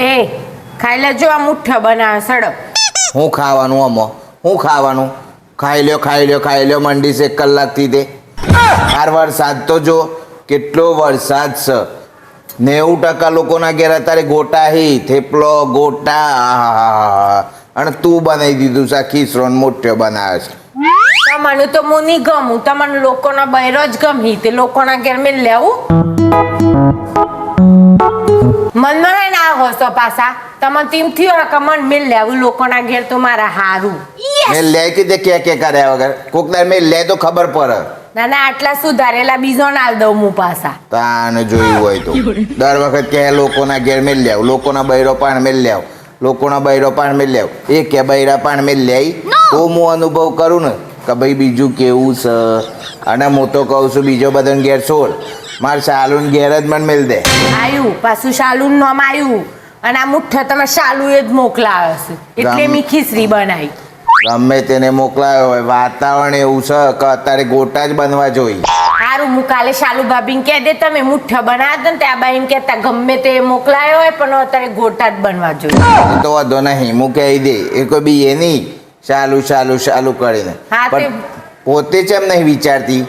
એ ખાઈ લેજો આ મુઠ્ઠો બનાવે સડક. હું ખાવાનું આમાં હું ખાવાનું ખાઈ લ્યો મંડી છે 1 કલાકથી તે બાર વરસાદ તો જો કેટલો વરસાદ છે 90% લોકોના ઘેર અત્યારે ગોટા હી થેપલો ગોટા અને તું બનાવી દીધું છે ખીસરો મોટો બનાવે છે. તમને તો હું નહીં ગમું, તમને લોકોના બૈરો જ ગમી તે લોકોના ઘેર મેં લેવું. મનમાં હે ના હોશો પાછા તમને તેમ થયો કે મન મેં લેવું લોકોના ઘેર તો મારા હારું. મેં લે કે કે કર્યા વગર કોકદાર મેં લે તો ખબર પડે. ના ના આટલા સુધારેલા બીજો નાલ દઉં હું પાછા. તાને જોયું હોય તો દર વખત કે લોકોના ઘેર મેં લેવ લોકોના બૈરો પણ મેં લેવ લોકોના બૈરો પણ મેં લેવ એ કે બૈરા પણ મેં લે તો હું અનુભવ કરું ને કે ભાઈ બીજું કેવું છે. અને હું તો કહું છું બીજો બધાને ઘેર છોડ મારે શાલુન ઘેર જ મને મેલ દે. આવ્યું પાછું શાલુન નામ આવ્યું અને આ મુઠ્ઠો તમે શાલુ એ જ મોકલાવે છે એટલે મેં ખીચડી બનાવી. ગમે તેને મોકલાયો હોય વાતાવરણ એવું છે કે અત્યારે ગોટા જ બનવા જોઈએ. સારું હું કાલે શાલુ ભાભીને કહી દે તમે મુઠ્ઠો બનાવતા ને ત્યાં બાઈને કહેતા ગમે તે મોકલાયો હોય પણ અત્યારે ગોટા જ બનવા જોઈએ. એ તો વાંધો નહીં હું કહી દે એ કોઈ બી એ નહીં ચાલુ કરીને પણ પોતે જ એમ નહીં વિચારતી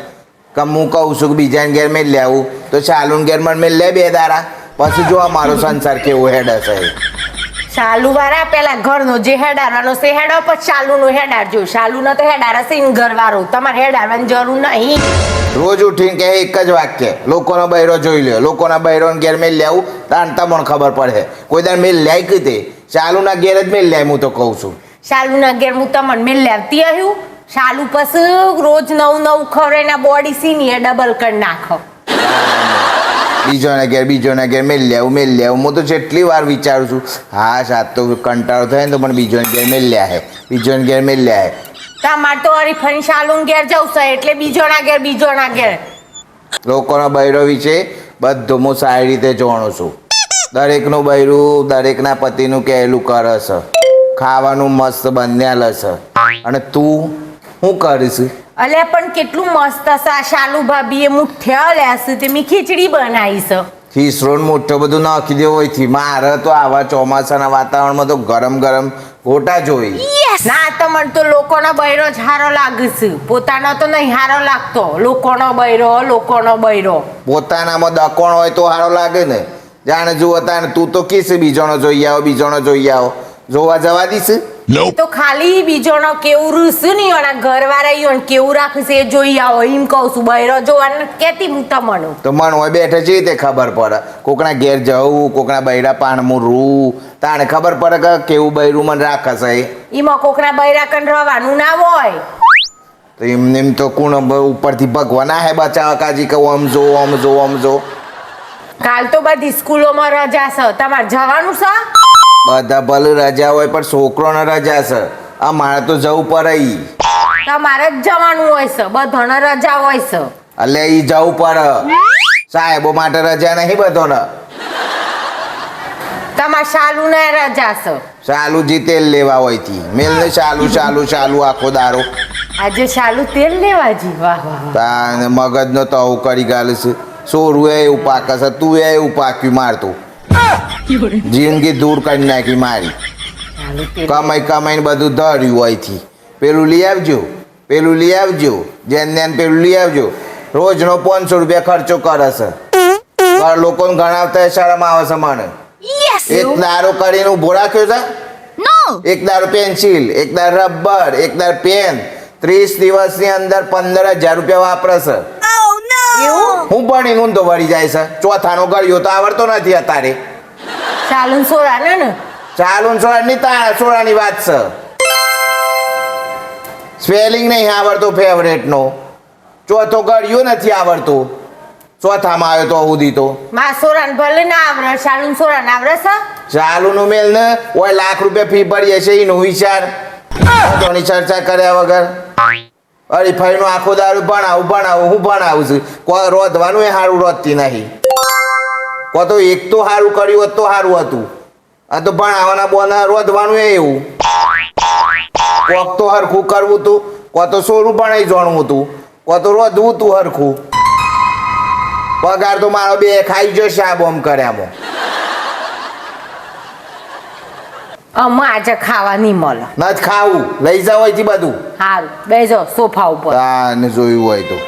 કે હું કહું છું કે બીજાને ઘેર મેં લેવું તો ચાલુન ઘેર મને મેં લે 2 દાડા પછી જો મારો સંસાર કેવો હેડ હશે. શાલુ વાળા પેલા ઘરનો જે હેડારવાનો છે હેડો પછી શાલુનો હેડારજો. શાલુનો તો હેડાર હશે ને ઘરવાળો તમારે હેડારવાની જરૂર નહીં. રોજ ઉઠીને કે એક જ વાક્ય લોકોનો બૈરો જોઈ લ્યો લોકોના બૈરોને ઘેર મેં લેવું તાન તમને ખબર પડે કોઈ દર મેં લે કીધે ચાલુના ઘેર જ મેં લે હું તો કહું છું. શાલુના ઘેર હું તમને મેં લેતી આવ્યું શાલુ પછી રોજ નવું ખવડાવીને બોડી સીની ડબલ કરી નાખો. બીજોના ઘેર મેં લેવું હું તો જેટલી વાર વિચારું છું હા સાત તો કંટાળો થાય ને તો પણ બીજોને ઘેર મેં લ્યા હે બીજોને ઘેર મેં લ્યા હે. તમારે તો હરીફરી શાલુન ઘેર જવું છે એટલે બીજોના ઘેર લોકોના બૈરો વિશે બધું હું સારી રીતે જાણું છું. દરેકનું બૈરું દરેકના પતિનું કહેલું કરે છે ખાવાનું મસ્ત બન્યા છે અને તું શું કરીશ. અલ્યા પણ કેટલું મસ્ત છે આ શાલુ ભાભીએ મુઠ્ઠો લેશે તે મેં ખીચડી બનાવી છે. ખીસરો મોટો બધું નાખી દેવો હોય મારે તો આવા ચોમાસાના વાતાવરણમાં તો ગરમ ગોટા જોઈ. ના તમને તો લોકોનો બૈરો જ હારો લાગે છે પોતાનો તો નહીં હારો લાગતો. લોકોનો બૈરો પોતાનામાં દકોણ હોય તો સારો લાગે ને જાણે જુઓ તાને તું તો કીશ બીજોનો જોઈ આવો જોવા જવા દીશ. તો ખાલી બીજોનો કેવું રૂસું નહીં અને ઘરવાળા કેવું રાખે છે એ જોઈ આવો એમ કહું છું. બૈરો જોવાનું કેતી હું તમને તો મન હોય બેઠે છે તે ખબર પડે કોકના ઘેર જવું કોકના બૈરા પાણમું રૂ તાણે ખબર પડે કે કેવું બૈરું મને રાખે છે. એમાં કોકના બૈરા કન રહેવાનું ના હોય તો એમ તો કોણ ઉપરથી ભગવાન હે બચાવ કાજી કે આમ જો કાલ તો બધી સ્કૂલોમાં રજા છે તમારે જવાનું છે. બધા ભલે રજા હોય પણ છોકરોને રજા છે અમારે તો જવું પડે. તમારે જ જવાનું હોય છે બધાને રજા હોય છે. એટલે ઈ જવું પડે સાહેબો માટે રજા નહીં બધોને. તમારે શાલુ ને રજા છે. શાલુજી તેલ લેવા હોય થી મેલને શાલુ આખો દારો આજે શાલુ તેલ લેવા જી વાહ તાને મગજનો તો આવું કરી ગાલે છે. સોરું એવું પાકે છે તું એવું પાક્યું મારતું જિંદગી દૂર કરી નાખી મારી. કમાઈને બધું ધર્યું હોયથી પેલું લઈ આવજો જેન પેલું લઈ આવજો. રોજનો 500 રૂપિયા ખર્ચો કરે છે લોકોને ગણાવતા શરમ આવે છે મને. એક દારો કરીને ઉભો રાખ્યો છે. એક દારો પેન્સિલ એક દારો રબર એક દારો પેન 30 દિવસની અંદર 15,000 રૂપિયા વાપરે છે. હું ભણીને ઊંધો વળી જાય છે. ચોથાનો ગળ્યો તો આવડતો નથી અત્યારે. ચાલુન સોળાની સોળાની વાત છે. સ્પેલિંગ નહીં આવડતો ફેવરેટ નો ચોથો ગળ્યો નથી આવડતો ચોથામાં આવ્યો તો સુધી તો માં સોરાન ભલે ના આવડે ચાલુન સોરાન આવડે છે. ચાલુનું મેલ ને ઓય લાખ રૂપિયા ફી પડીએ છે એનો વિચાર તોની ચર્ચા કર્યા વગર હરીફાઈ નો આખો દારૂ ભણાવું હું ભણાવું છું કોઈ રોધવાનું એ સારું રોધતી નહીં. કો તો એક તો સારું કર્યું હોત તો સારું હતું આ તો ભણાવવાના બોના રોધવાનું એવું કોક તો હરખું કરવું તું કો તો સોરું ભણાઈ જોણવું તું કો તો રોધવું તું હરખું. પગાર તો મારો 2 ખાઈ જશે આ બોમ્બ કર્યામાં. આજે ખાવા નહીં મળે ન જ ખાવું લઈ જાવ અહીંથી બધું સારું બેજો સોફા ઉપર તાને જોયું હોય તો